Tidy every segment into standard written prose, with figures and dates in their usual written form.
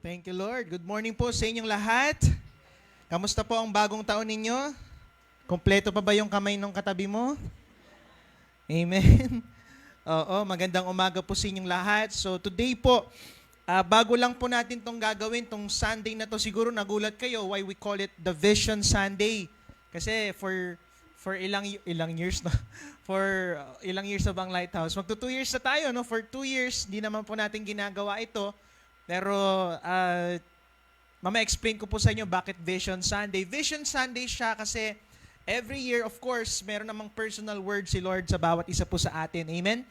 Thank you, Lord. Good morning po sa inyong lahat. Kamusta po ang bagong taon ninyo? Kompleto pa ba yung kamay ng katabi mo? Amen. Oo, magandang umaga po sa inyong lahat. So today po, bago lang po natin tong gagawin, tong Sunday na to, siguro nagulat kayo why we call it the Vision Sunday. Kasi for ilang years na for ilang years na bang Lighthouse. Magto 2 years na tayo, no? For 2 years, di naman po natin ginagawa ito. Pero mama-explain ko po sa inyo bakit Vision Sunday. Vision Sunday siya kasi every year, of course, meron namang personal word si Lord sa bawat isa po sa atin. Amen?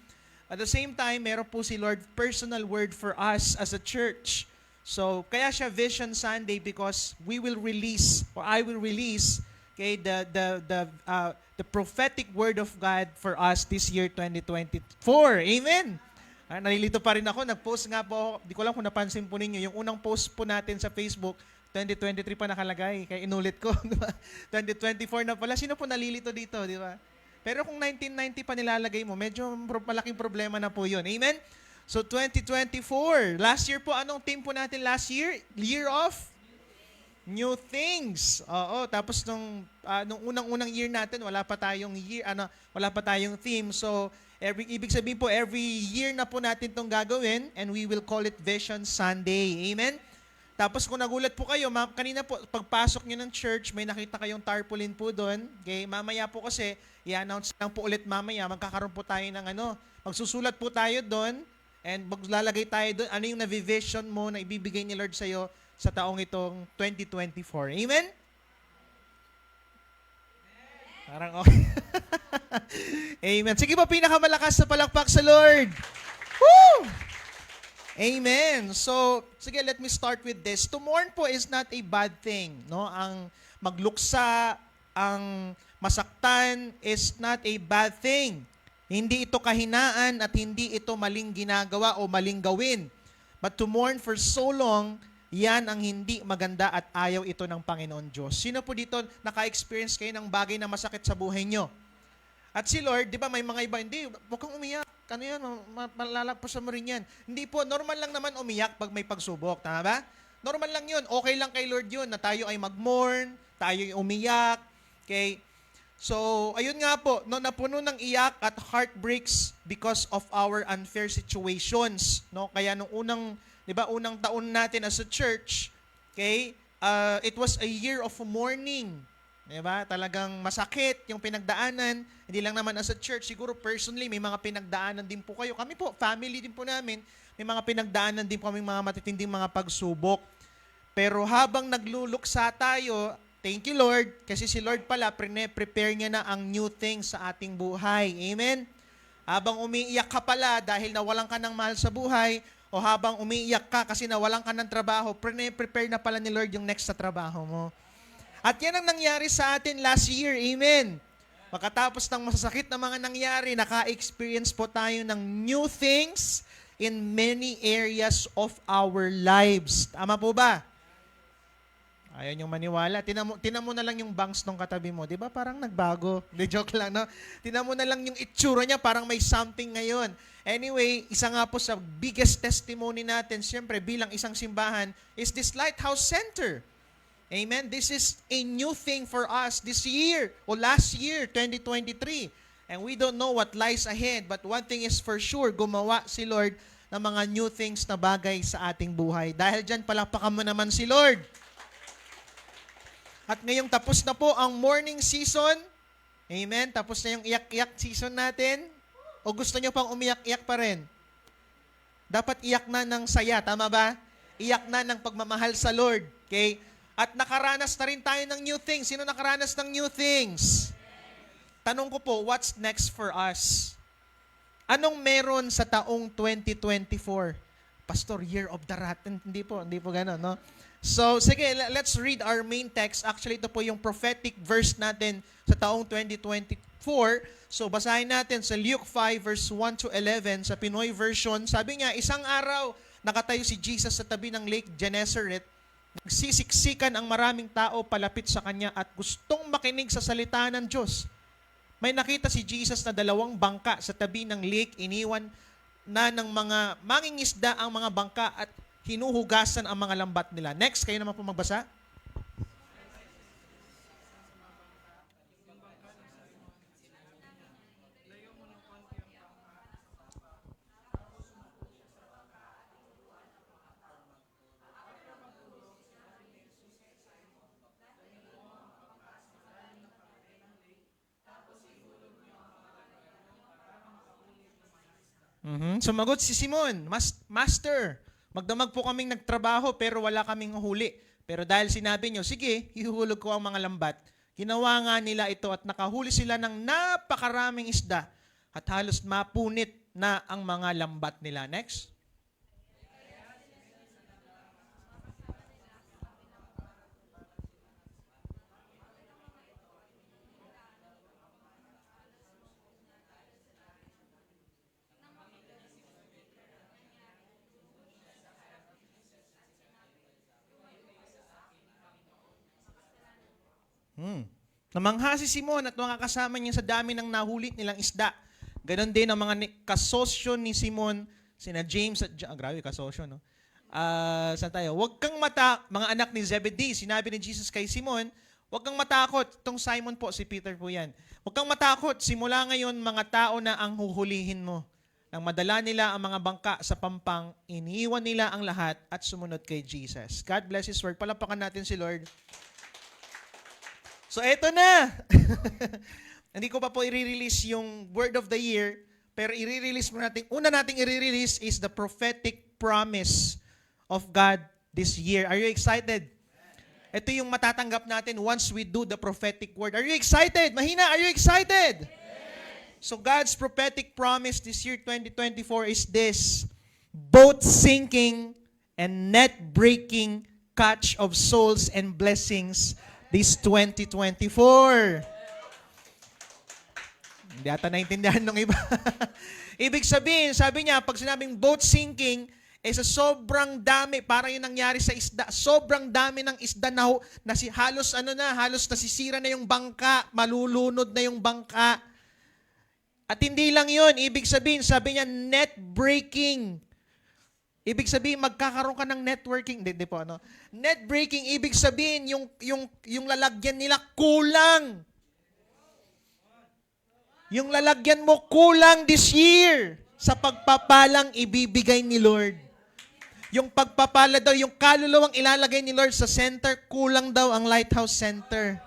At the same time, meron po si Lord personal word for us as a church. So, kaya siya Vision Sunday because we will release, or I will release, okay, the prophetic word of God for us this year 2024. Amen? Nalilito pa rin ako. Nag-post nga po ako. Di ko lang kung napansin po ninyo. Yung unang post po natin sa Facebook, 2023 pa nakalagay. Kaya inulit ko. 2024 na pala. Sino po nalilito dito? Di ba? Pero kung 1990 pa nilalagay mo, medyo malaking problema na po yun. Amen? So 2024. Last year po, anong theme po natin last year? Year of New Things. Oo. Tapos nung unang-unang year natin, wala pa tayong theme. So, ibig sabihin po, every year na po natin itong gagawin and we will call it Vision Sunday. Amen? Tapos kung nagulat po kayo, kanina po, pagpasok nyo ng church, may nakita kayong tarpaulin po doon. Okay? Mamaya po kasi, i-announce lang po ulit mamaya, magkakaroon po tayo ng magsusulat po tayo doon and maglalagay tayo doon, ano yung navivision mo na ibibigay ni Lord sa'yo sa taong itong 2024. Amen? Parang okay. Amen. Sige po, pinakamalakas na palakpak sa Lord. Woo! Amen. So, sige, let me start with this. To mourn po is not a bad thing. No? Ang magluksa, ang masaktan is not a bad thing. Hindi ito kahinaan at hindi ito maling ginagawa o maling gawin. But to mourn for so long, yan ang hindi maganda at ayaw ito ng Panginoon Diyos. Sino po dito naka-experience kayo ng bagay na masakit sa buhay nyo? At si Lord, di ba may mga iba, hindi, huwag kang umiyak. Ano yan? Malalagpasan mo rin yan. Hindi po, normal lang naman umiyak pag may pagsubok. Tama ba? Normal lang yun. Okay lang kay Lord yun na tayo ay mag-mourn, tayo ay umiyak. Okay? So, ayun nga po, no, napuno ng iyak at heartbreaks because of our unfair situations. No? Kaya nung unang taon natin as a church, okay, it was a year of mourning. Diba? Talagang masakit yung pinagdaanan. Hindi lang naman as a church. Siguro personally, may mga pinagdaanan din po kayo. Kami po, family din po namin, may mga pinagdaanan din po kami mga matitinding mga pagsubok. Pero habang nagluluksa tayo, thank you Lord, kasi si Lord pala, prepare niya na ang new things sa ating buhay. Amen? Habang umiiyak ka pala dahil nawalan ka ng mahal sa buhay, o habang umiiyak ka kasi nawalan ka ng trabaho, prepare na pala ni Lord yung next sa trabaho mo. At yan ang nangyari sa atin last year. Amen. Pagkatapos ng masasakit na mga nangyari, naka-experience po tayo ng new things in many areas of our lives. Tama po ba? Ayaw niyong maniwala. Tinan mo na lang yung bangs ng katabi mo. Di ba parang nagbago? Di joke lang, no? Tinan mo na lang yung itsura niya, parang may something ngayon. Anyway, isa nga po sa biggest testimony natin, siyempre bilang isang simbahan, is this Lighthouse Center. Amen? This is a new thing for us this year, o last year, 2023. And we don't know what lies ahead, but one thing is for sure, gumawa si Lord ng mga new things na bagay sa ating buhay. Dahil dyan, palakpakan mo naman si Lord. At ngayong tapos na po ang morning season. Amen? Tapos na yung iyak-iyak season natin. O gusto nyo pang umiyak-iyak pa rin? Dapat iyak na ng saya, tama ba? Iyak na ng pagmamahal sa Lord. Okay? At nakaranas na rin tayo ng new things. Sino nakaranas ng new things? Tanong ko po, what's next for us? Anong meron sa taong 2024? Pastor, year of the rat. Hindi po gano'n, no? So, sige, let's read our main text. Actually, ito po yung prophetic verse natin sa taong 2024. So, basahin natin sa Luke 5, verse 1 to 11, sa Pinoy version. Sabi niya, isang araw, nakatayo si Jesus sa tabi ng Lake Gennesaret. Nagsisiksikan ang maraming tao palapit sa kanya at gustong makinig sa salita ng Diyos. May nakita si Jesus na 2 bangka sa tabi ng lake, iniwan na ng mga mangingisda ang mga bangka at hinuhugasan ang mga lambat nila. Next, kayo naman po magbasa. Sumagot si Simon, Master, magdamag po kaming nagtrabaho pero wala kaming huli. Pero dahil sinabi nyo, sige, hihuhulog ko ang mga lambat. Ginawa nga nila ito at nakahuli sila ng napakaraming isda at halos mapunit na ang mga lambat nila. Next. Namangha si Simon at mga kasama niya sa dami ng nahulit nilang isda. Ganon din ang mga kasosyo ni Simon, sina James at grabe kasosyo, no? Saan tayo? Huwag kang mga anak ni Zebedee, sinabi ni Jesus kay Simon, huwag kang matakot. Itong Simon po, si Peter po yan. Huwag kang matakot, simula ngayon mga tao na ang huhulihin mo. Nang madala nila ang mga bangka sa pampang, iniwan nila ang lahat at sumunod kay Jesus. God bless His word. Palapakan natin si Lord. So, eto na. Hindi ko pa po i-release yung word of the year, pero i-release mo natin. Una nating i-release is the prophetic promise of God this year. Are you excited? Ito yung matatanggap natin once we do the prophetic word. Are you excited? Mahina, are you excited? So, God's prophetic promise this year, 2024, is this: boat sinking and net-breaking catch of souls and blessings this 2024. Hindi ata naintindihan ng iba. Ibig sabihin, sabi niya, pag sinabing boat sinking, sa sobrang dami, parang yung nangyari sa isda, sobrang dami ng isda na halos nasisira na yung bangka, malulunod na yung bangka. At hindi lang yun, ibig sabihin, sabi niya, net-breaking. Ibig sabihin, magkakaroon ka ng networking. Hindi po, ano? Net breaking, ibig sabihin, yung lalagyan nila kulang. Yung lalagyan mo kulang this year sa pagpapalang ibibigay ni Lord. Yung pagpapala daw, yung kaluluwang ilalagay ni Lord sa center, kulang daw ang Lighthouse Center.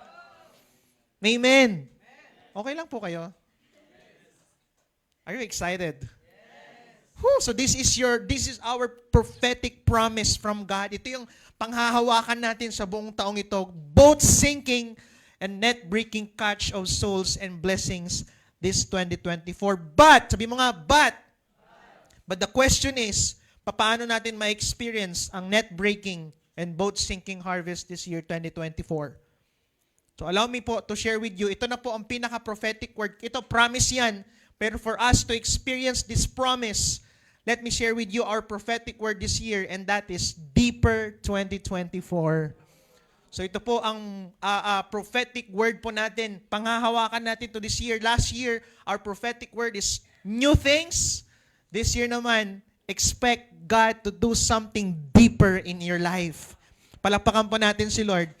Amen. Okay lang po kayo? Are you excited? So this is our prophetic promise from God. Ito yung panghahawakan natin sa buong taong ito. Boat sinking and net-breaking catch of souls and blessings this 2024. But, sabi mo nga, but the question is, paano natin ma-experience ang net-breaking and boat-sinking harvest this year, 2024? So allow me po to share with you, ito na po ang pinaka-prophetic word. Ito, promise yan. Pero for us to experience this promise, let me share with you our prophetic word this year, and that is Deeper 2024. So ito po ang prophetic word po natin. Panghahawakan natin to this year. Last year, our prophetic word is new things. This year naman, expect God to do something deeper in your life. Palakpakan po natin si Lord.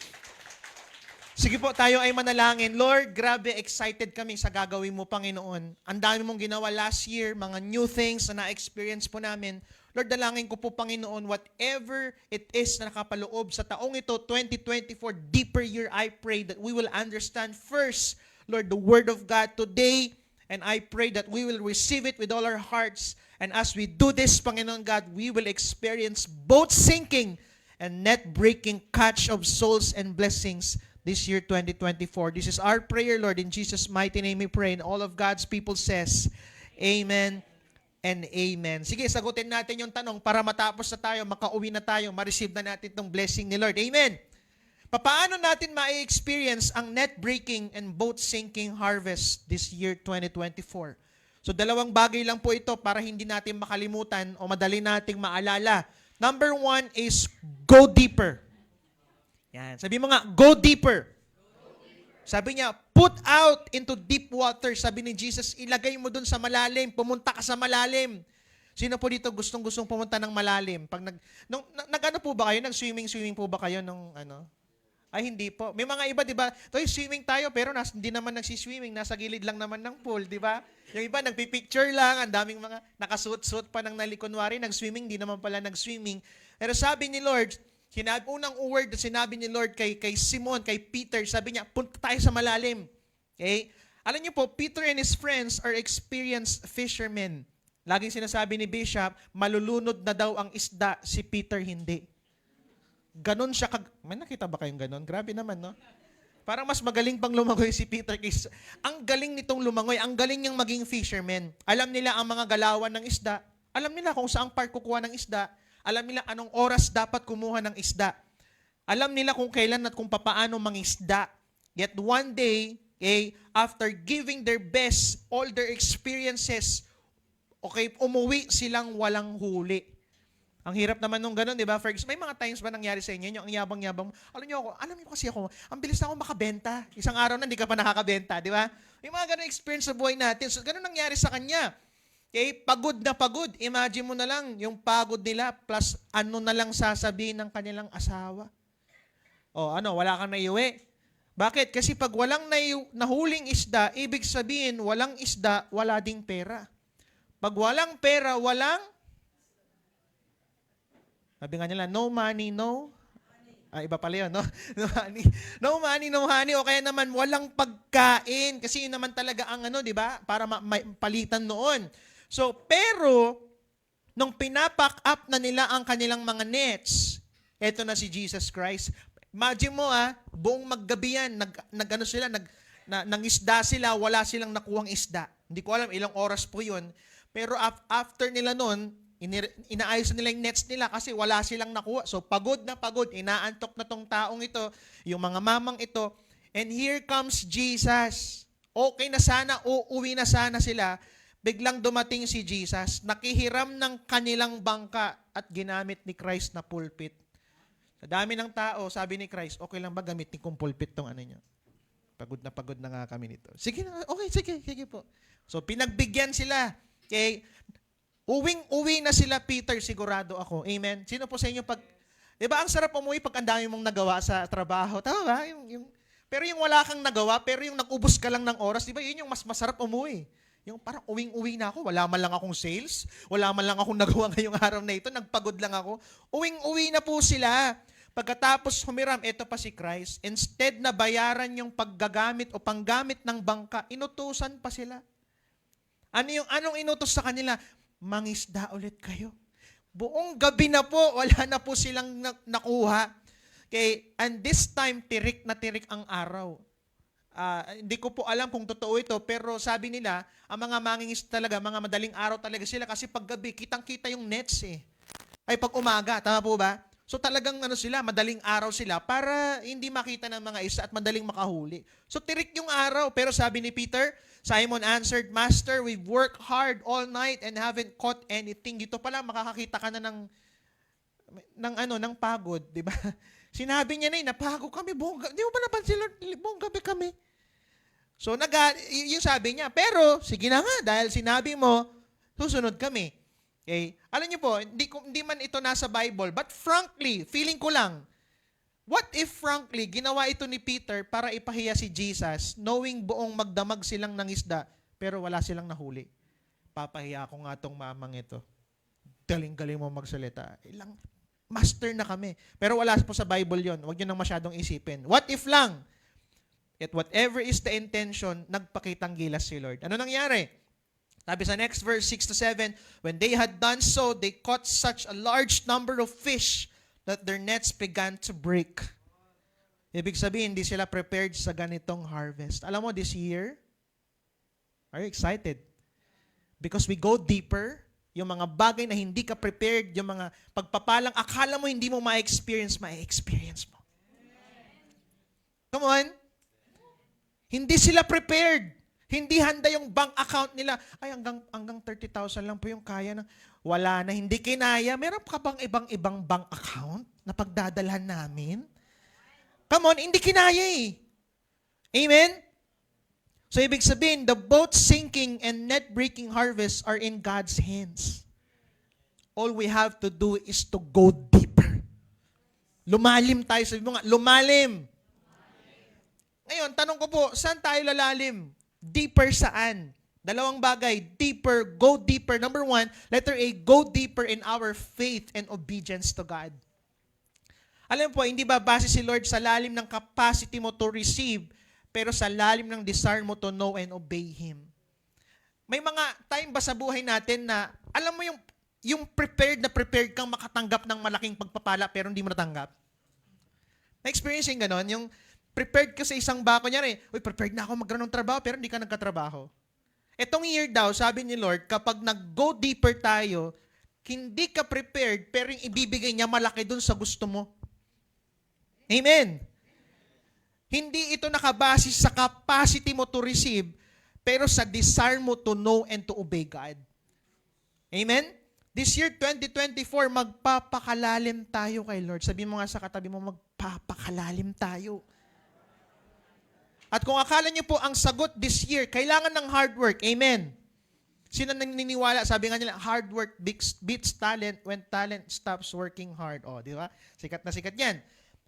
Sige po, tayo ay manalangin. Lord, grabe excited kami sa gagawin mo, Panginoon. Ang dami mong ginawa last year, mga new things na na-experience po namin. Lord, dalangin ko po, Panginoon, whatever it is na nakapaloob sa taong ito, 2024, deeper year, I pray that we will understand first, Lord, the Word of God today, and I pray that we will receive it with all our hearts. And as we do this, Panginoon God, we will experience boat sinking and net-breaking catch of souls and blessings this year, 2024. This is our prayer, Lord. In Jesus' mighty name we pray. And all of God's people says, Amen and Amen. Sige, sagutin natin yung tanong para matapos na tayo, makauwi na tayo, ma-receive na natin itong blessing ni Lord. Amen. Paano natin ma-experience ang net-breaking and boat-sinking harvest this year, 2024? So, dalawang bagay lang po ito para hindi natin makalimutan o madali nating maalala. Number one is go deeper. Yan. Sabi mo nga, go deeper. Sabi niya, put out into deep water. Sabi ni Jesus, ilagay mo dun sa malalim. Pumunta ka sa malalim. Sino po dito gustong-gustong pumunta ng malalim? Pag nag-ano po ba kayo? Nag-swimming po ba kayo nung ano? Ay, hindi po. May mga iba, di ba? Toy, swimming tayo, pero hindi naman nagsiswimming. Nasa gilid lang naman ng pool, di ba? Yung iba, nagpipicture lang. Ang daming mga nakasuot-suot pa ng nalikunwari. Nag-swimming, di naman pala nag-swimming. Pero sabi ni Lord, unang word na sinabi ni Lord kay Simon, kay Peter, sabi niya, punta tayo sa malalim. Okay? Alam niyo po, Peter and his friends are experienced fishermen. Laging sinasabi ni Bishop, malulunod na daw ang isda, si Peter hindi. Ganon siya may nakita ba kayong ganon? Grabe naman, no? Parang mas magaling pang lumangoy si Peter kaysa... Ang galing nitong lumangoy, ang galing niyang maging fisherman. Alam nila ang mga galawan ng isda. Alam nila kung saang part kukuha ng isda. Alam nila anong oras dapat kumuha ng isda. Alam nila kung kailan at kung papaano mangisda. Yet one day, okay, after giving their best, all their experiences, okay, umuwi silang walang huli. Ang hirap naman nung gano'n, di ba? May mga times ba nangyari sa inyo, yung ang yabang-yabang, alam niyo kasi ako, ang bilis na ako makabenta. Isang araw na, hindi ka pa nakakabenta, di ba? May mga gano'n experience sa buhay natin. So, gano'n nangyari sa kanya. Okay, pagod na pagod. Imagine mo na lang, yung pagod nila, plus ano na lang sasabihin ng kanilang asawa. O wala kang naiuwi. Bakit? Kasi pag walang nahuling isda, ibig sabihin, walang isda, wala ding pera. Pag walang pera, sabi nga nila, no money, no... iba pala yun, no? No money, no honey. O kaya naman, walang pagkain. Kasi yun naman talaga ang di ba? Para palitan noon. So, pero, nung pinapack up na nila ang kanilang mga nets, eto na si Jesus Christ. Imagine mo, buong maggabi yan, nangisda sila, wala silang nakuhang isda. Hindi ko alam ilang oras po yun. Pero after nila noon, inaayos nila yung nets nila kasi wala silang nakuha. So, pagod na pagod. Inaantok na tong taong ito, yung mga mamang ito. And here comes Jesus. Okay na sana, uuwi na sana sila. Biglang dumating si Jesus. Nakihiram ng kanilang bangka at ginamit ni Christ na pulpit. Sa dami ng tao, sabi ni Christ, okay lang ba gamitin kong pulpit tong ano nyo? Pagod na nga kami nito. Sige na, okay, sige po. So, pinagbigyan sila. Okay? Uwing-uwi na sila, Peter, sigurado ako. Amen? Sino po sa inyo di ba ang sarap umuwi pag ang dami mong nagawa sa trabaho? Tama ba? Pero yung wala kang nagawa, pero yung nag-ubos ka lang ng oras, di ba yun yung mas masarap umuwi? Yung parang uwing-uwi na ako, wala man lang akong sales, wala man lang akong nagawa ngayong araw na ito, nagpagod lang ako. Uwing-uwi na po sila. Pagkatapos humiram, ito pa si Christ. Instead na bayaran yung paggagamit o panggamit ng bangka, inutusan pa sila. Anong inutos sa kanila? Mangisda ulit kayo. Buong gabi na po, wala na po silang nakuha. Okay, and this time, tirik na tirik ang araw. Hindi ko po alam kung totoo ito, pero sabi nila, ang mga mangingis talaga, mga madaling araw talaga sila kasi pag gabi, kitang-kita yung nets eh. Ay pag umaga, tama po ba? So talagang madaling araw sila para hindi makita ng mga isda at madaling makahuli. So tirik yung araw, pero sabi ni Peter, Simon answered, Master, we've worked hard all night and haven't caught anything. Dito pala makakakita ka na ng pagod, di ba? Sinabi niya na napagod kami buong gabi. Di mo ba napansin, buong gabi kami? So, yung sabi niya, pero, sige na nga, dahil sinabi mo, susunod kami. Okay? Alam niyo po, hindi man ito nasa Bible, but frankly, feeling ko lang, what if frankly, ginawa ito ni Peter para ipahiya si Jesus, knowing buong magdamag silang ng isda, pero wala silang nahuli. Papahiya ko nga tong mamang ito. Galing-galing mo magsalita. Master na kami. Pero wala po sa Bible yon. Huwag nyo nang masyadong isipin. What if lang? At whatever is the intention, nagpakitang gilas si Lord. Ano nangyari? Sabi sa next verse, 6-7, when they had done so, they caught such a large number of fish that their nets began to break. Ibig sabihin, hindi sila prepared sa ganitong harvest. Alam mo, this year, are you excited? Because we go deeper, yung mga bagay na hindi ka prepared, yung mga pagpapalang akala mo hindi mo ma-experience mo. Come on. Hindi sila prepared. Hindi handa yung bank account nila. Ay, hanggang 30,000 lang po yung kaya na. Wala na, hindi kinaya. Meron ka bang ibang bank account na pagdadalhan namin? Come on, hindi kinaya eh. Amen? So, ibig sabihin, the boat sinking and net-breaking harvest are in God's hands. all we have to do is to go deeper. Lumalim tayo. Sabi mo nga, lumalim. Ngayon, tanong ko po, saan tayo lalalim? Deeper saan? Dalawang bagay, deeper, go deeper. Number one, letter A, go deeper in our faith and obedience to God. Alam po, hindi ba base si Lord sa lalim ng capacity mo to receive, pero sa lalim ng desire mo to know and obey Him? May mga time ba sa buhay natin na, alam mo yung prepared kang makatanggap ng malaking pagpapala pero hindi mo natanggap? Na-experience yung ganon? Yung prepared ka sa isang bako niya prepared na ako magkaroon ng trabaho pero hindi ka nagkatrabaho. Etong year daw, sabi ni Lord, kapag nag-go deeper tayo, hindi ka prepared pero yung ibibigay niya malaki dun sa gusto mo. Amen. Hindi ito nakabase sa capacity mo to receive, pero sa desire mo to know and to obey God. Amen? This year, 2024, magpapakalalim tayo kay Lord. Sabi mo nga sa katabi mo, magpapakalalim tayo. At kung akala niyo po ang sagot this year, kailangan ng hard work. Amen. Sino naniniwala? Sabi nga nila, hard work beats talent when talent stops working hard. O, di ba? Sikat na sikat yan.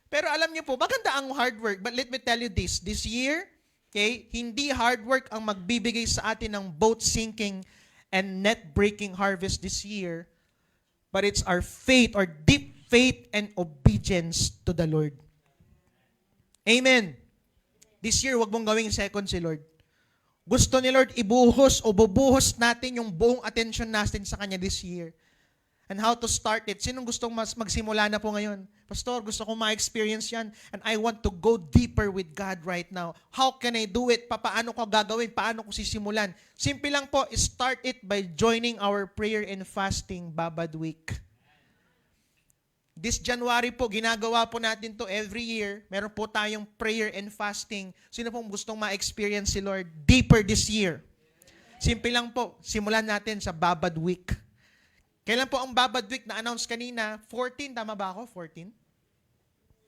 Pero alam niyo po, maganda ang hard work. But let me tell you this year, okay, hindi hard work ang magbibigay sa atin ng boat-sinking and net-breaking harvest this year, but it's our faith, or deep faith and obedience to the Lord. Amen. This year, wag mong gawing second si Lord. Gusto ni Lord ibuhos o bubuhos natin yung buong attention natin sa Kanya this year. And how to start it. Sinong gustong magsimula na po ngayon? Pastor, gusto ko ma-experience yan. And I want to go deeper with God right now. How can I do it? Paano ko gagawin? Paano ko sisimulan? Simple lang po, start it by joining our prayer and fasting Babad Week. This January po, ginagawa po natin to every year. Meron po tayong prayer and fasting. Sino pong gustong ma-experience si Lord deeper this year? Simple lang po, simulan natin sa Babad Week. Kailan po ang Babad Week na announce kanina? 14, tama ba ako? 14?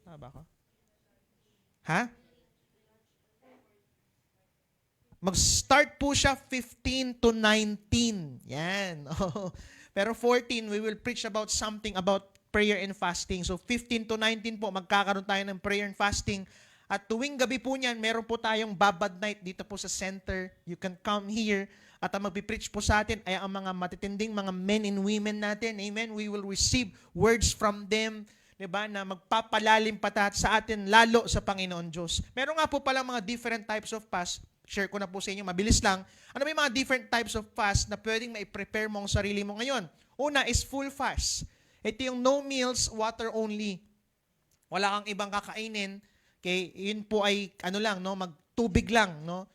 Tama ba ako? Ha? Mag-start po siya 15 to 19. Yan. Pero 14, we will preach about something about prayer and fasting. So 15 to 19 po, magkakaroon tayo ng prayer and fasting. At tuwing gabi po niyan, meron po tayong Babad Night dito po sa center. You can come here. At ang magpipreach po sa atin ay ang mga matitinding mga men and women natin. Amen? We will receive words from them, diba, na magpapalalim pa sa atin lalo sa Panginoon Diyos. Meron nga po palang mga different types of fast. Share ko na po sa inyo, mabilis lang. Ano ba yung mga different types of fast na pwedeng mai-prepare mo ang sarili mo ngayon? Una is full fast. Ito yung no meals, water only. Wala kang ibang kakainin. Okay, yun po ay magtubig lang, no?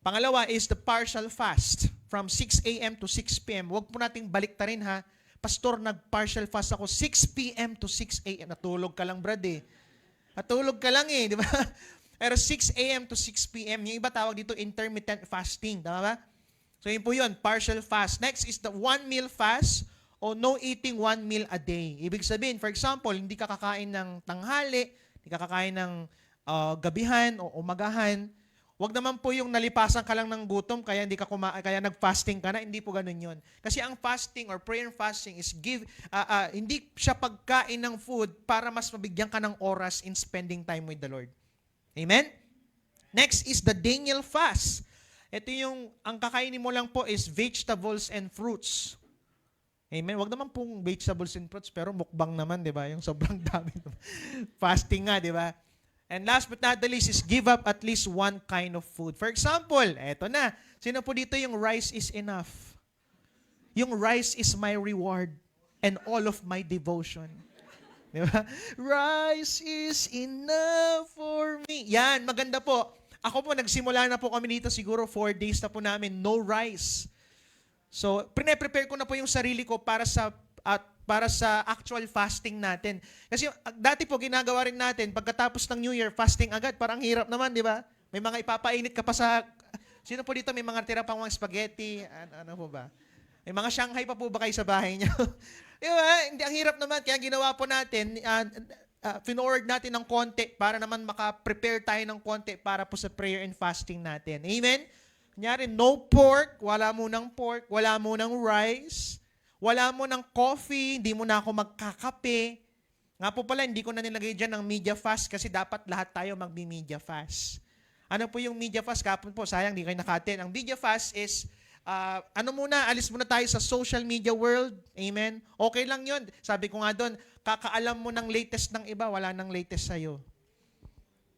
Pangalawa is the partial fast from 6 a.m. to 6 p.m. Huwag po nating baliktarin ha. Pastor, nag-partial fast ako 6 p.m. to 6 a.m. Natulog ka lang, brad eh. Natulog ka lang eh, di ba? Pero 6 a.m. to 6 p.m. Yung iba tawag dito intermittent fasting, tama ba? So yun po yun, partial fast. Next is the 1 meal fast o no eating 1 meal a day. Ibig sabihin, for example, hindi ka kakain ng tanghali, hindi ka kakain ng gabihan o umagahan. Huwag naman po yung nalipasan ka lang ng gutom kaya hindi ka kaya nag-fasting ka na, hindi po ganoon 'yon. Kasi ang fasting or prayer and fasting is hindi siya pagkain ng food para mas mabigyan ka ng oras in spending time with the Lord. Amen? Next is the Daniel fast. Ito yung ang kakainin mo lang po is vegetables and fruits. Amen. Huwag naman pong vegetables and fruits pero mukbang naman, 'di ba? Yung sobrang dami. Fasting nga, 'di ba? And last but not the least is give up at least one kind of food. For example, eto na. Sino po dito yung rice is enough? Yung rice is my reward and all of my devotion. Di ba? Rice is enough for me. Yan, maganda po. Ako po, nagsimula na po kami dito siguro 4 days na po namin, no rice. So, prepare ko na po yung sarili ko para sa actual fasting natin. Kasi dati po ginagawa rin natin, pagkatapos ng New Year, fasting agad. Parang hirap naman, di ba? May mga ipapainit ka pa sa... Sino po dito may mga tira pang mga spaghetti? Ano po ba? May mga Shanghai pa po ba kayo sa bahay niyo? Di ba? Hindi, ang hirap naman. Kaya ginawa po natin, finorward natin ng konti para naman maka-prepare tayo ng konti para po sa prayer and fasting natin. Amen? Kunyari, no pork, wala munang rice, wala mo ng coffee, hindi mo na ako magkakape. Nga po pala, hindi ko na nilagay dyan ng media fast kasi dapat lahat tayo magbi-media fast. Ano po yung media fast? Kapon po, sayang, di kayo nakatin. Ang media fast is, alis muna tayo sa social media world. Amen? Okay lang yun. Sabi ko nga doon, kakaalam mo ng latest ng iba, wala nang latest sa'yo.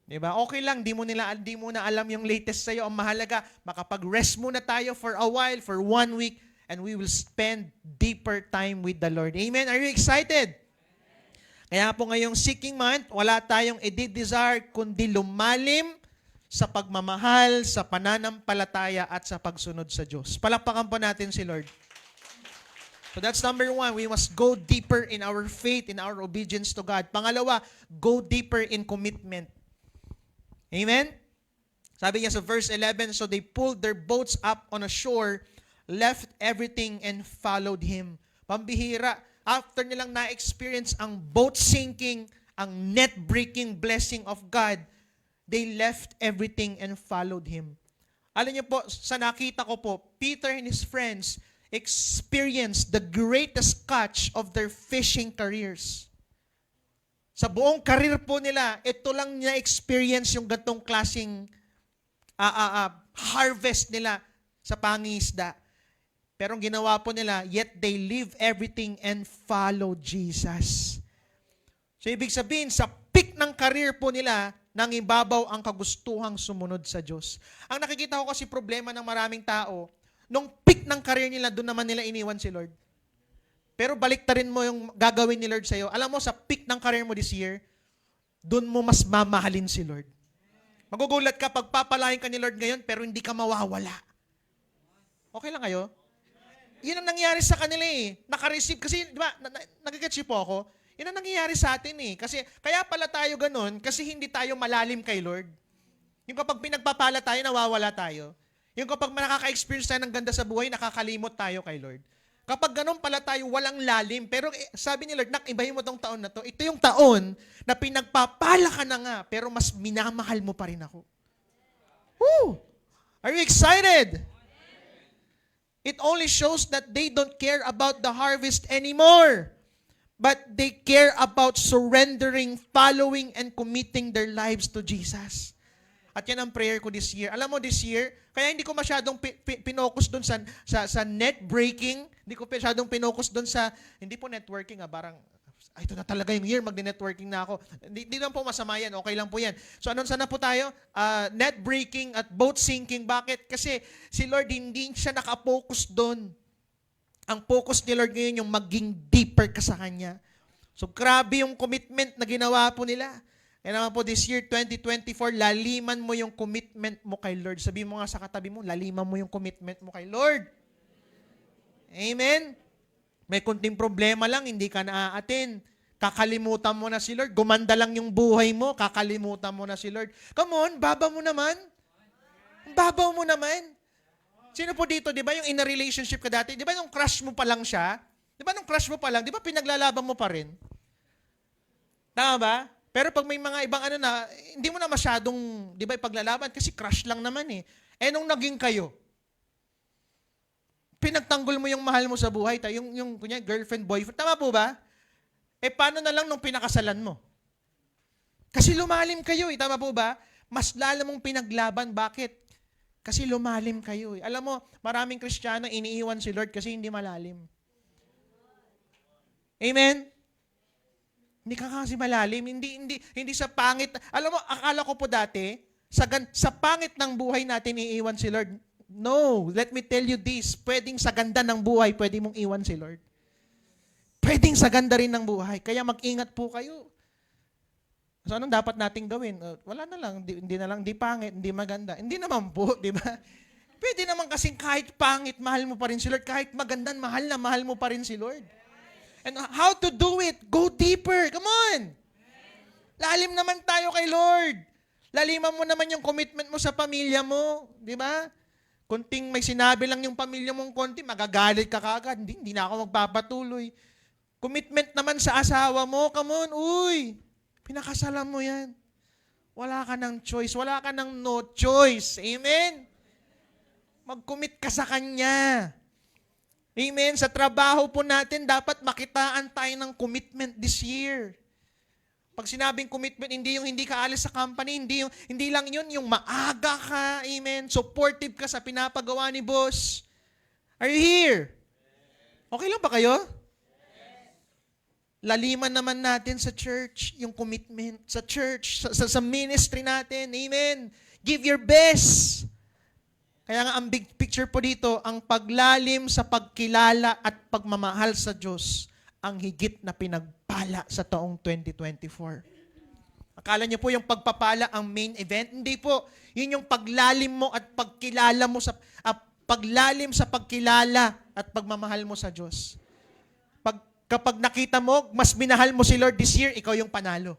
Diba? Okay lang, di mo na alam yung latest sa'yo. Ang mahalaga, makapag-rest muna tayo for a while, for 1 week, and we will spend deeper time with the Lord. Amen? Are you excited? Kaya po ngayong seeking month, wala tayong i-desire kundi lumalim sa pagmamahal, sa pananampalataya at sa pagsunod sa Diyos. Palakpakan po natin si Lord. So that's number 1. We must go deeper in our faith, in our obedience to God. Pangalawa, go deeper in commitment. Amen? Sabi niya sa verse 11, so they pulled their boats up on a shore, left everything and followed Him. Pambihira. After nilang na-experience ang boat sinking, ang net-breaking blessing of God, they left everything and followed Him. Alam niyo po, sa nakita ko po, Peter and his friends experienced the greatest catch of their fishing careers. Sa buong career po nila, ito lang niya experience yung gantong klaseng harvest nila sa pangingisda. Pero ang ginawa po nila, yet they leave everything and follow Jesus. So ibig sabihin, sa peak ng career po nila, nangibabaw ang kagustuhang sumunod sa Diyos. Ang nakikita ko kasi problema ng maraming tao, nung peak ng career nila, doon naman nila iniwan si Lord. Pero baliktarin mo yung gagawin ni Lord sa'yo. Alam mo, sa peak ng career mo this year, doon mo mas mamahalin si Lord. Magugulat ka, pagpapalain ka ni Lord ngayon, pero hindi ka mawawala. Okay lang kayo? Yun ang nangyayari sa kanila eh. Naka-receive. Kasi, di ba, nagigets po ako? Yun ang nangyayari sa atin eh. Kasi, kaya pala tayo ganun, kasi hindi tayo malalim kay Lord. Yung kapag pinagpapala tayo, nawawala tayo. Yung kapag nakaka-experience tayo ng ganda sa buhay, nakakalimot tayo kay Lord. Kapag ganun pala tayo, walang lalim. Pero sabi ni Lord, ibahin mo tong taon na to. Ito yung taon na pinagpapala ka na nga, pero mas minamahal mo pa rin ako. Woo! Are you excited? It only shows that they don't care about the harvest anymore. But they care about surrendering, following, and committing their lives to Jesus. At yan ang prayer ko this year. Alam mo, this year, kaya hindi ko masyadong pinokus doon sa net breaking. Hindi ko masyadong pinokus doon sa, hindi po networking, parang, ito na talaga yung year, magdi-networking na ako. Hindi lang po masama yan, okay lang po yan. So sana po tayo? Net breaking at boat sinking. Bakit? Kasi si Lord hindi siya nakapokus doon. Ang focus ni Lord ngayon yung maging deeper ka sa Kanya. So grabe yung commitment na ginawa po nila. Kaya naman po this year, 2024, laliman mo yung commitment mo kay Lord. Sabi mo nga sa katabi mo, laliman mo yung commitment mo kay Lord. Amen? May kunting problema lang, hindi ka naaatin. Kakalimutan mo na si Lord. Gumanda lang yung buhay mo, kakalimutan mo na si Lord. Come on, baba mo naman. Babaw mo naman. Sino po dito, di ba yung in a relationship ka dati, di ba yung crush mo pa lang siya? Di ba nung crush mo pa lang, di ba pinaglalaban mo pa rin? Tama ba? Pero pag may mga ibang hindi mo na masyadong, di ba, ipaglalaban kasi crush lang naman eh. Eh nung naging kayo, pinagtanggol mo yung mahal mo sa buhay, yung kunya, girlfriend, boyfriend, tama po ba? Eh paano na lang nung pinakasalan mo? Kasi lumalim kayo eh, tama po ba? Mas lalo mong pinaglaban, bakit? Kasi lumalim kayo eh. Alam mo, maraming Kristiyano iniiwan si Lord kasi hindi malalim. Amen? Hindi ka kasi malalim. Hindi sa pangit. Alam mo, akala ko po dati, sa pangit ng buhay natin iiwan si Lord. No, let me tell you this. Pwedeng sa ganda ng buhay, pwede mong iwan si Lord. Pwedeng sa ganda rin ng buhay. Kaya mag-ingat po kayo. So anong dapat nating gawin? Wala na lang, hindi na lang, di pangit, hindi maganda. Hindi naman po, di ba? Pwede naman kasing kahit pangit, mahal mo pa rin si Lord. Kahit maganda, mahal mo pa rin si Lord. And how to do it? Go deeper. Come on. Lalim naman tayo kay Lord. Laliman mo naman yung commitment mo sa pamilya mo. Di ba? Kunting may sinabi lang yung pamilya mong konti, magagalit ka kagad. Hindi na ako magpapatuloy. Commitment naman sa asawa mo. Come on, uy. Pinakasalan mo yan. Wala ka ng choice. Wala ka ng no choice. Amen? Mag-commit ka sa Kanya. Amen. Sa trabaho po natin, dapat makitaan tayo ng commitment this year. Pag sinabing commitment, hindi yung hindi ka alis sa company, hindi lang yun, yung maaga ka, amen, supportive ka sa pinapagawa ni boss. Are you here? Okay lang ba kayo? Laliman naman natin sa church, yung commitment sa church, sa ministry natin, amen. Give your best. Kaya nga ang big picture po dito, ang paglalim sa pagkilala at pagmamahal sa Diyos ang higit na pinagpala sa taong 2024. Akala niyo po yung pagpapala ang main event? Hindi po. Yun yung paglalim mo at pagkilala mo sa paglalim sa pagkilala at pagmamahal mo sa Diyos. Kapag nakita mo, mas minahal mo si Lord this year, ikaw yung panalo.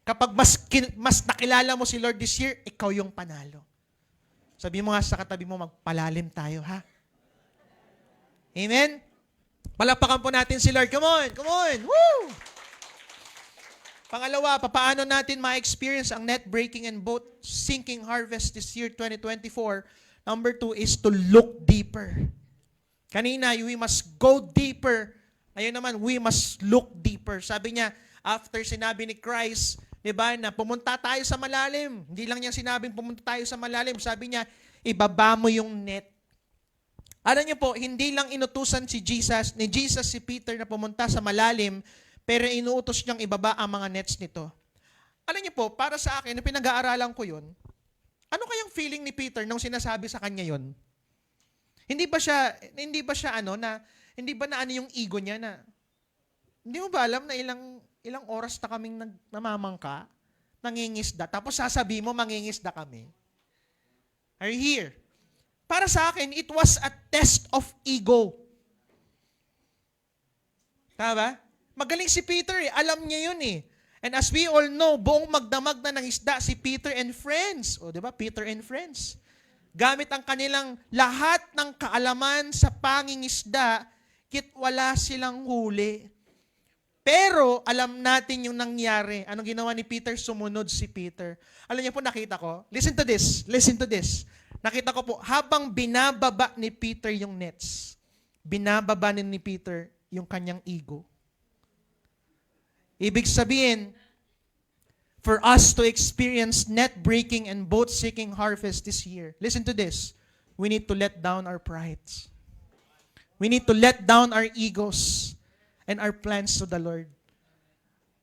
Kapag mas nakilala mo si Lord this year, ikaw yung panalo. Sabi mo nga sa katabi mo, magpalalim tayo, ha? Amen? Palapakan po natin si Lord. Come on, come on. Woo! Pangalawa, paano natin ma-experience ang net-breaking and boat-sinking harvest this year, 2024? Number 2 is to look deeper. Kanina, we must go deeper. Ayun naman, we must look deeper. Sabi niya, after sinabi ni Christ, di ba, na pumunta tayo sa malalim. Hindi lang niya sinabing pumunta tayo sa malalim. Sabi niya, ibaba mo yung net. Alam niyo po, hindi lang inutusan ni Jesus si Peter na pumunta sa malalim, pero inuutos niyang ibaba ang mga nets nito. Alam niyo po, para sa akin, pinag-aaralan ko yun, ano kayang feeling ni Peter nung sinasabi sa kanya yun? Hindi ba na yung ego niya na, hindi mo ba alam na ilang oras na kaming namamangka, nangingisda, tapos sasabi mo mangingisda kami? Are you here? Para sa akin, it was a test of ego. Tama? Magaling si Peter eh. Alam niya yun eh. And as we all know, buong magdamag na ng isda si Peter and friends. O, di ba? Peter and friends. Gamit ang kanilang lahat ng kaalaman sa pangingisda, kit wala silang huli. Pero alam natin yung nangyari. Anong ginawa ni Peter? Sumunod si Peter. Alam niyo po, nakita ko. Listen to this. Listen to this. Nakita ko po, habang binababa ni Peter yung nets, binababa ni Peter yung kanyang ego. Ibig sabihin, for us to experience net-breaking and boat-sinking harvest this year, listen to this, we need to let down our prides. We need to let down our egos and our plans to the Lord.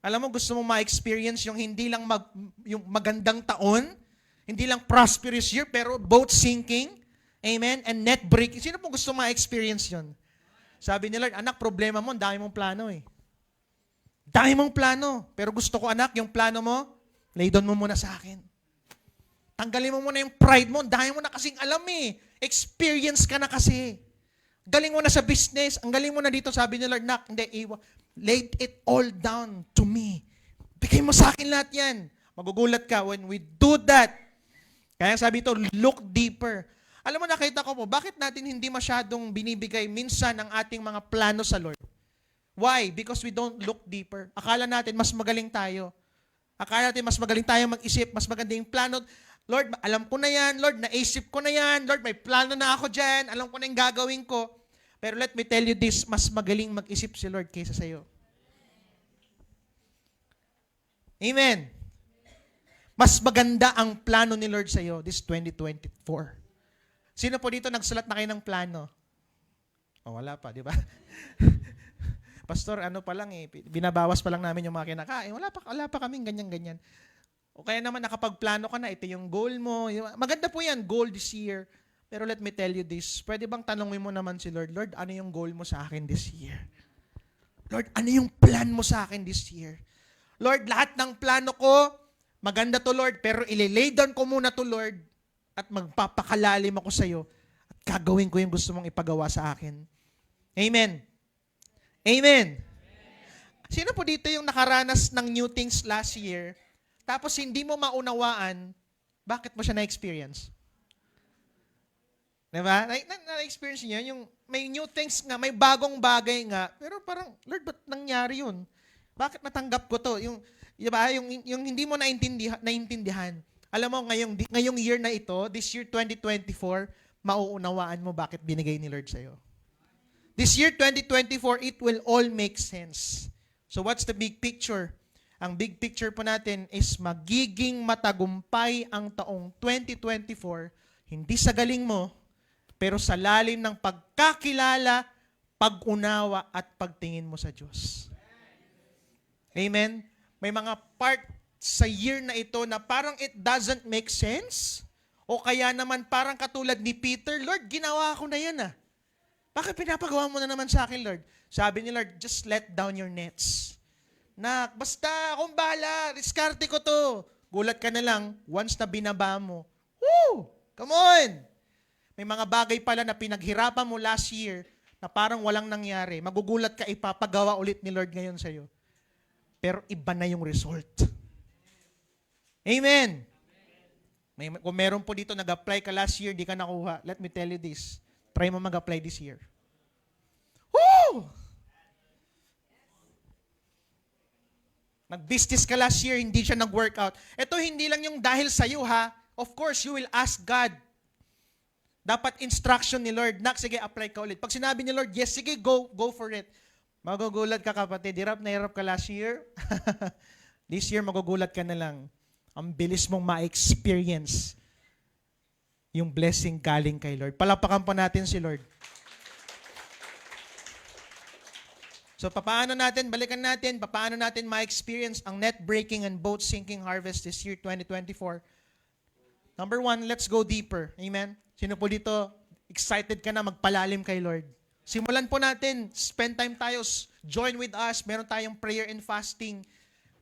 Alam mo, gusto mo ma-experience yung hindi lang yung magandang taon, hindi lang prosperous year, pero boat sinking, amen, and net breaking. Sino po gusto ma-experience yun? Sabi ni Lord, anak, problema mo, dami mong plano eh. Dami mong plano. Pero gusto ko, anak, yung plano mo, lay down mo muna sa akin. Tanggalin mo muna yung pride mo, dami mo na kasing alam eh. Experience ka na kasi. Galing mo na sa business, ang galing mo na dito, sabi ni Lord, nak, hindi, lay it all down to me. Bigay mo sa akin lahat yan. Magugulat ka when we do that. Kaya sabi ito, look deeper. Alam mo, nakita ko po, bakit natin hindi masyadong binibigay minsan ang ating mga plano sa Lord? Why? Because we don't look deeper. Akala natin mas magaling tayo. Akala natin mas magaling tayo mag-isip, mas maganda yung plano. Lord, alam ko na yan. Lord, naisip ko na yan. Lord, may plano na ako dyan. Alam ko na yung gagawin ko. Pero let me tell you this, mas magaling mag-isip si Lord kaysa sa'yo. Amen. Mas maganda ang plano ni Lord sa'yo this 2024. Sino po dito nagsulat na kayo ng plano? O, wala pa, di ba? Pastor, ano pa lang eh, binabawas pa lang namin yung mga kinakain. Wala pa kaming ganyan-ganyan. O kaya naman nakapagplano ka na, ito yung goal mo. Maganda po yan, goal this year. Pero let me tell you this, pwede bang tanongin mo naman si Lord, Lord, ano yung goal mo sa akin this year? Lord, ano yung plan mo sa akin this year? Lord, lahat ng plano ko, maganda to Lord, pero ililay down ko muna to Lord at magpapakalalim ako sa iyo at gagawin ko yung gusto mong ipagawa sa akin. Amen. Amen. Sino po dito yung nakaranas ng new things last year, tapos hindi mo maunawaan, bakit mo siya na-experience? Diba? Na-experience niyo yung may new things nga, may bagong bagay nga, pero parang, Lord, ba't nangyari yun? Bakit natanggap ko to? Diba? Yung hindi mo naintindihan. Alam mo, ngayong year na ito, this year 2024, mauunawaan mo bakit binigay ni Lord sa'yo. This year, 2024, it will all make sense. So what's the big picture? Ang big picture po natin is magiging matagumpay ang taong 2024, hindi sa galing mo, pero sa lalim ng pagkakilala, pag-unawa, at pagtingin mo sa Diyos. Amen? May mga part sa year na ito na parang it doesn't make sense. O kaya naman parang katulad ni Peter, Lord, ginawa ko na yan ah. Bakit pinapagawa mo na naman sa akin, Lord? Sabi ni Lord, just let down your nets. Nak, basta akong bahala, diskarte ko to. Gulat ka na lang, once na binaba mo. Woo! Come on! May mga bagay pala na pinaghirapan mo last year na parang walang nangyari. Magugulat ka, ipapagawa ulit ni Lord ngayon sa'yo. Pero iba na yung result. Amen! Kung meron po dito, nag-apply ka last year, di ka nakuha. Let me tell you this. Try mo mag-apply this year. Woo! Nag-business ka last year, hindi siya nag-workout. Ito hindi lang yung dahil sa'yo ha. Of course, you will ask God. Dapat instruction ni Lord. Nak, sige, apply ka ulit. Pag sinabi ni Lord, yes, sige, go for it. Magugulat ka kapatid. Hirap na hirap ka last year. This year, magugulat ka na lang. Ang bilis mong ma-experience yung blessing galing kay Lord. Palapakan pa natin si Lord. So, paano natin, balikan natin, paano natin ma-experience ang net-breaking and boat-sinking harvest this year, 2024? Number 1, let's go deeper. Amen? Sino po dito, excited ka na magpalalim kay Lord? Simulan po natin, spend time tayo, join with us, meron tayong prayer and fasting.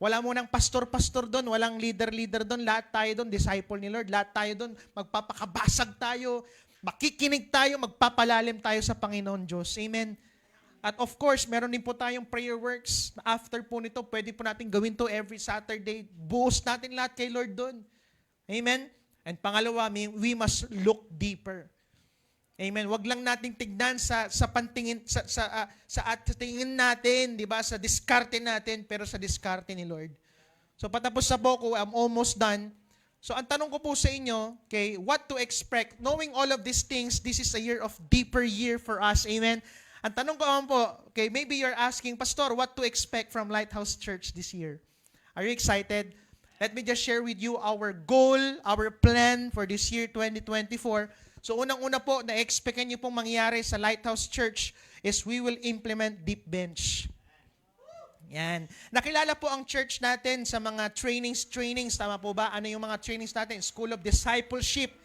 Wala mo nang pastor-pastor doon, walang leader-leader doon, lahat tayo doon, disciple ni Lord, lahat tayo doon, magpapakabasag tayo, makikinig tayo, magpapalalim tayo sa Panginoon Diyos. Amen? At of course, meron din po tayong prayer works. After po nito, pwede po natin gawin to every Saturday. Buhos natin lahat kay Lord doon. Amen? And pangalawa, we must look deeper. Amen. Wag lang nating tignan sa pantingin sa tingin natin, 'di ba? Sa diskarte natin, pero sa diskarte ni Lord. So patapos sa boko, I'm almost done. So ang tanong ko po sa inyo, okay, what to expect? Knowing all of these things, this is a year of deeper year for us. Amen. Ang tanong ko po, okay, maybe you're asking, Pastor, what to expect from Lighthouse Church this year? Are you excited? Let me just share with you our goal, our plan for this year 2024. So unang-una po, na-expectan niyo pong mangyari sa Lighthouse Church is we will implement Deep Bench. Yan. Nakilala po ang church natin sa mga trainings, tama po ba? Ano yung mga trainings natin? School of Discipleship.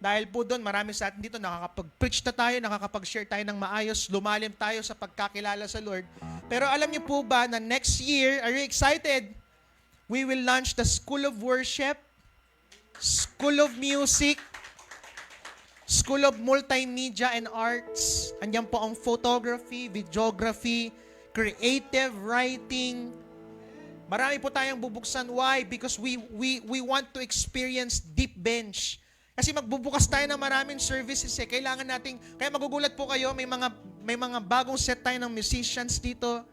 Dahil po doon, marami sa atin dito, nakakapag-preach na tayo, nakakapag-share tayo ng maayos, lumalim tayo sa pagkakilala sa Lord. Pero alam niyo po ba na next year, are you excited? We will launch the School of Worship, School of Music, School of Multimedia and Arts. Andiyan po ang photography, videography, creative writing. Marami po tayong bubuksan. Why? Because we want to experience Deep Bench. Kasi magbubukas tayo ng maraming services eh. Kailangan nating, kaya magugulat po kayo, may mga bagong set tayo ng musicians dito.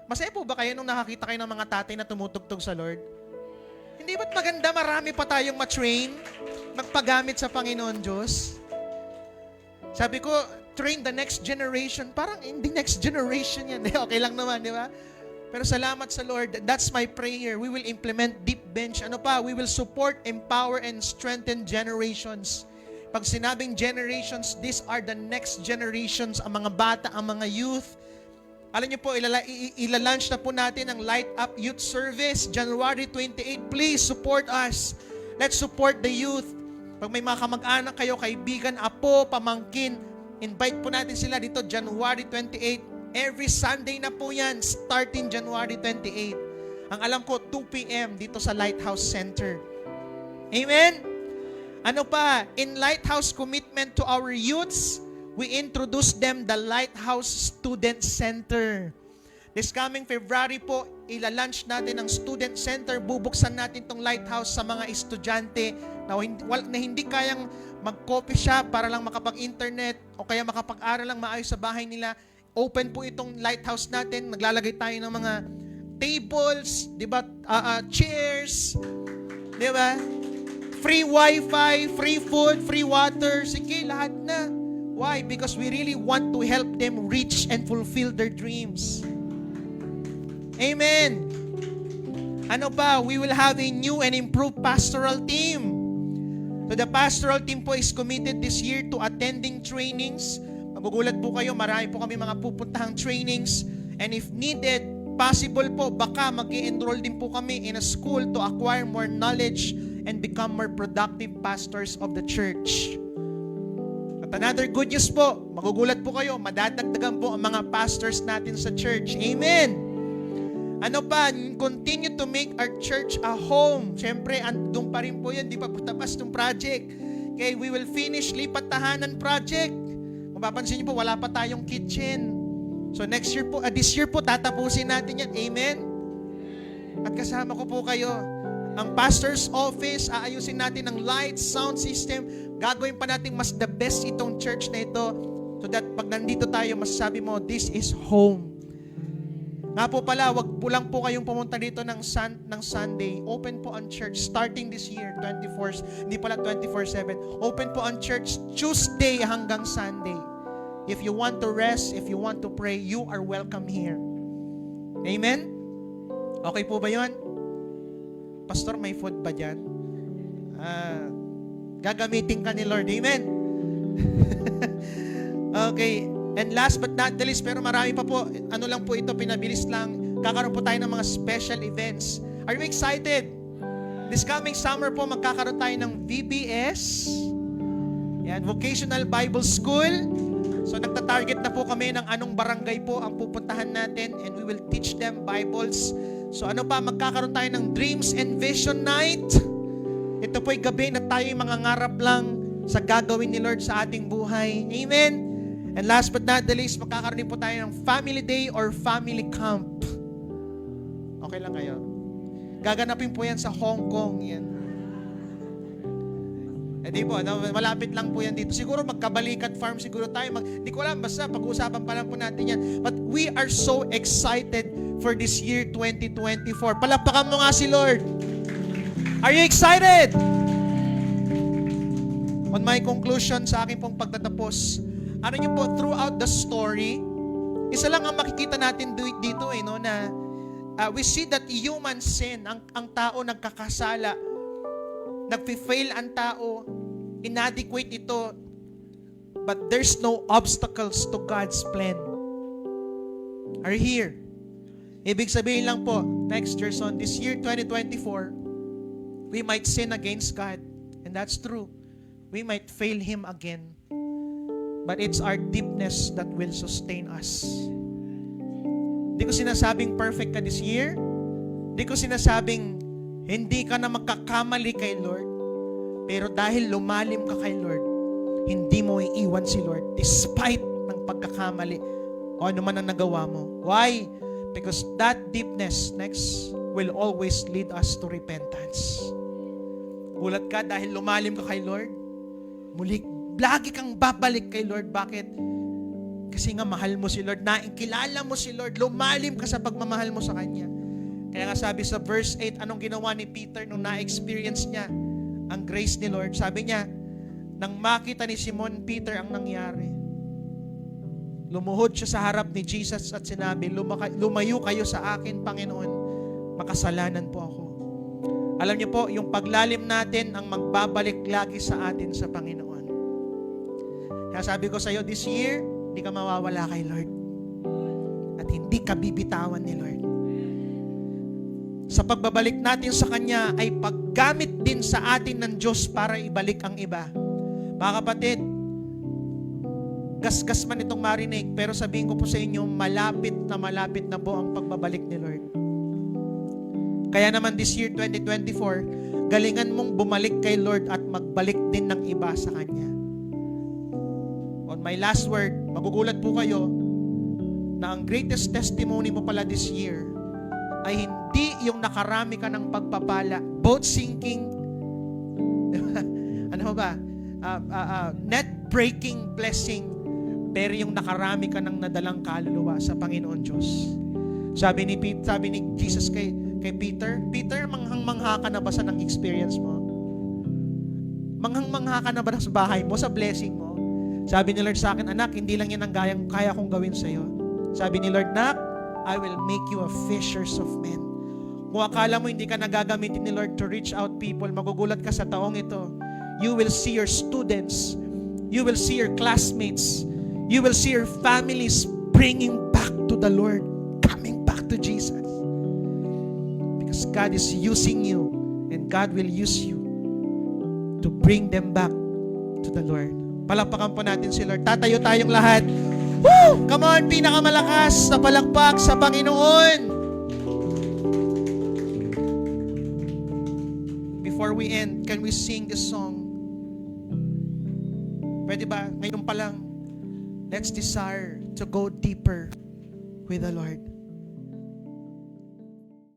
Masaya po ba kayo nung nakakita kayo ng mga tatay na tumutugtog sa Lord? Hindi ba't maganda marami pa tayong ma-train, magpagamit sa Panginoon Diyos? Sabi ko, train the next generation. Parang hindi next generation yan. Okay lang naman, di ba? Pero salamat sa Lord. That's my prayer. We will implement Deep Bench. Ano pa? We will support, empower, and strengthen generations. Pag sinabing generations, these are the next generations, ang mga bata, ang mga youth. Alam niyo po, ilalunch na po natin ang Light Up Youth Service, January 28. Please support us. Let's support the youth. Pag may mga kamag-anak kayo, kaibigan, apo, pamangkin, invite po natin sila dito, January 28. Every Sunday na po yan, starting January 28. Ang alam ko, 2 p.m. dito sa Lighthouse Center. Amen? Ano pa? In Lighthouse commitment to our youths, we introduce them the Lighthouse Student Center. This coming February po, ilalunch natin ang Student Center. Bubuksan natin tong Lighthouse sa mga estudyante na hindi kayang mag-coffee shop para lang makapag-internet o kaya makapag-aral lang maayos sa bahay nila. Open po itong Lighthouse natin. Naglalagay tayo ng mga tables, di ba? Chairs, di ba? Free wifi, free food, free water. Sige, lahat na. Why? Because we really want to help them reach and fulfill their dreams. Amen. Ano pa? We will have a new and improved pastoral team. So the pastoral team po is committed this year to attending trainings. Magugulat po kayo, marami po kami mga pupuntahang trainings. And if needed, possible po, baka mag-i-enroll din po kami in a school to acquire more knowledge and become more productive pastors of the church. At another good news po, magugulat po kayo, madadagdagan po ang mga pastors natin sa church. Amen! Ano pa? Continue to make our church a home. Siyempre, andun pa rin po yan. Di pa po tapos itong project. Okay, we will finish Lipat Tahanan project. Kung papansin niyo po, wala pa tayong kitchen. So next year po, this year po, tatapusin natin yan. Amen? At kasama ko po kayo. Ang pastor's office, aayusin natin ang lights, sound system. Gagawin pa natin mas the best itong church na ito. So that pag nandito tayo, masasabi mo, this is home. Nga po pala, wag po lang po kayong pumunta dito ng Sunday. Open po ang church starting this year, 24, hindi pala 24/7. Open po ang church Tuesday hanggang Sunday. If you want to rest, if you want to pray, you are welcome here. Amen? Okay po ba yun? Pastor, may food ba dyan? Gagamitin ka ni Lord. Amen? Okay. And last but not the least, pero marami pa po, ano lang po ito, pinabilis lang. Kakaroon po tayo ng mga special events. Are you excited? This coming summer po, magkakaroon tayo ng VBS. Yan, Vocational Bible School. So nagta-target na po kami ng anong barangay po ang pupuntahan natin and we will teach them Bibles. So ano pa, magkakaroon tayo ng Dreams and Vision Night. Ito po'y gabi na tayo mangangarap lang sa gagawin ni Lord sa ating buhay. Amen? And last but not the least, magkakaroon din po tayo ng Family Day or Family Camp. Okay lang kayo? Gaganapin po yan sa Hong Kong. Yan. Di po, malapit lang po yan dito. Siguro magkabalikat farm siguro tayo. Di ko alam, basta pag-uusapan pa lang po natin yan. But we are so excited for this year 2024. Palakpakan mo nga si Lord. Are you excited? On my conclusion sa aking pong pagtatapos, ano niyo po, throughout the story, isa lang ang makikita natin dito no, na we see that human sin, ang tao nagkakasala, nagfi-fail ang tao, inadequate ito, but there's no obstacles to God's plan. Are you here? Ibig sabihin lang po, next year, so this year 2024, we might sin against God, and that's true. We might fail Him again. But it's our deepness that will sustain us. Hindi ko sinasabing perfect ka this year. Hindi ko sinasabing hindi ka na magkakamali kay Lord. Pero dahil lumalim ka kay Lord, hindi mo iiwan si Lord despite ng pagkakamali o ano man ang nagawa mo. Why? Because that deepness, next, will always lead us to repentance. Gulat ka dahil lumalim ka kay Lord, muli lagi kang babalik kay Lord. Bakit? Kasi nga mahal mo si Lord. Nakilala mo si Lord. Lumalim ka sa pagmamahal mo sa Kanya. Kaya nga sabi sa verse 8, anong ginawa ni Peter nung na-experience niya ang grace ni Lord? Sabi niya, nang makita ni Simon Peter ang nangyari, lumuhod siya sa harap ni Jesus at sinabi, lumayo kayo sa akin, Panginoon. Makasalanan po ako. Alam niyo po, yung paglalim natin ang magbabalik lagi sa atin sa Panginoon. Kaya sabi ko sa iyo, this year, hindi ka mawawala kay Lord. At hindi ka bibitawan ni Lord. Sa pagbabalik natin sa Kanya, ay paggamit din sa atin ng Diyos para ibalik ang iba. Mga kapatid, gasgas man itong marinig, pero sabihin ko po sa inyo, malapit na po ang pagbabalik ni Lord. Kaya naman this year, 2024, galingan mong bumalik kay Lord at magbalik din ng iba sa Kanya. On my last word, magugulat po kayo na ang greatest testimony mo pala this year ay hindi yung nakarami ka ng pagpapala, boat sinking, ano ba, net-breaking blessing, pero yung nakarami ka ng nadalang kaluluwa sa Panginoon Diyos. Sabi ni Jesus kay Peter, Peter, manghang-mangha ka na ba sa nang experience mo? Manghang-mangha ka na ba sa bahay mo, sa blessing mo? Sabi ni Lord sa akin, anak, hindi lang yan ang kaya kong gawin sa'yo. Sabi ni Lord, nak, I will make you a fishers of men. Kung akala mo hindi ka nagagamitin ni Lord to reach out people, magugulat ka sa taong ito. You will see your students, you will see your classmates, you will see your families bringing back to the Lord, coming back to Jesus. Because God is using you, and God will use you to bring them back to the Lord. Palakpakan po natin si Lord. Tatayo tayong lahat. Woo! Come on, pinakamalakas na palakpak sa Panginoon. Before we end, can we sing this song? Pwede ba? Ngayon pa lang, let's desire to go deeper with the Lord.